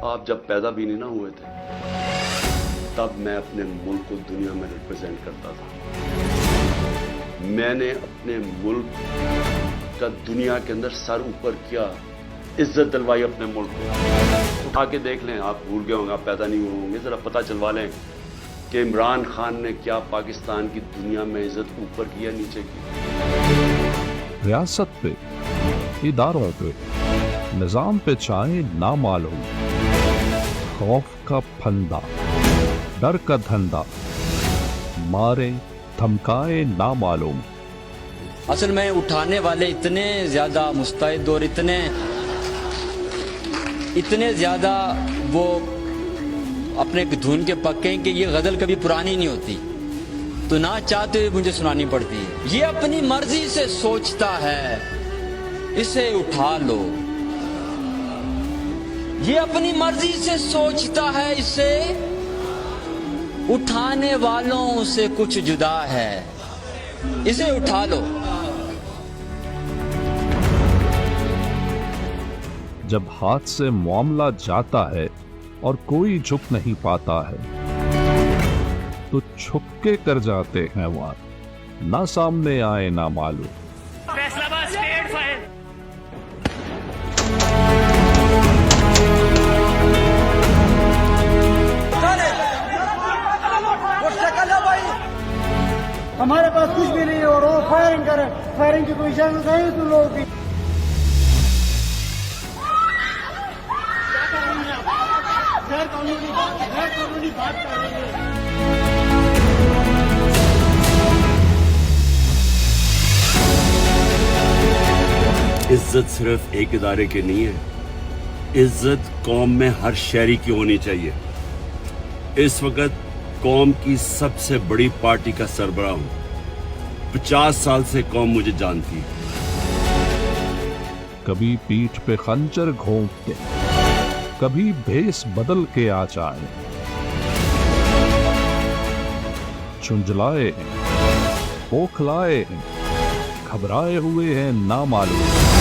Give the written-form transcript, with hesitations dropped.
آپ جب پیدا بھی نہیں نہ ہوئے تھے تب میں اپنے ملک کو دنیا میں ریپرزینٹ کرتا تھا. میں نے اپنے ملک کا دنیا کے اندر سر اوپر کیا, عزت دلوائی اپنے ملک کو. اٹھا کے دیکھ لیں, آپ بھول گئے ہوں گے, آپ پیدا نہیں ہوئے ہوں گے, ذرا پتہ چلوا لیں کہ عمران خان نے کیا پاکستان کی دنیا میں عزت اوپر کی یا نیچے کی. ریاست پہ, اداروں پہ, نظام پہ چاہے نامعلوم, خوف کا پھندا, ڈر کا دھندا, مارے دھمکائے نامعلوم. اصل میں اٹھانے والے اتنے زیادہ مستعد اور اتنے زیادہ وہ اپنے دھن کے پکے ہیں کہ یہ غزل کبھی پرانی نہیں ہوتی, تو نہ چاہتے ہوئے مجھے سنانی پڑتی ہے. یہ اپنی مرضی سے سوچتا ہے, اسے اٹھا لو. یہ اپنی مرضی سے سوچتا ہے, اسے اٹھانے والوں سے کچھ جدا ہے, اسے اٹھا لو. جب ہاتھ سے معاملہ جاتا ہے اور کوئی جھک نہیں پاتا ہے تو چھپ کے کر جاتے ہیں وار, نہ سامنے آئے نہ معلوم. ہمارے پاس کچھ بھی نہیں ہے اور وہ فائرنگ کرے, فائرنگ کی کوئی اجازت نہیں ہے تم لوگوں کی. عزت صرف ایک ادارے کی نہیں ہے, عزت قوم میں ہر شہری کی ہونی چاہیے. اس وقت قوم کی سب سے بڑی پارٹی کا سربراہ ہوں. 50 سال سے قوم مجھے جانتی ہے. کبھی پیٹھ پہ خنجر گھونپتے, کبھی بھیس بدل کے آ جائیں. چنجلائے ہیں, بوکھلائے ہیں, گھبرائے ہوئے ہیں نامعلوم.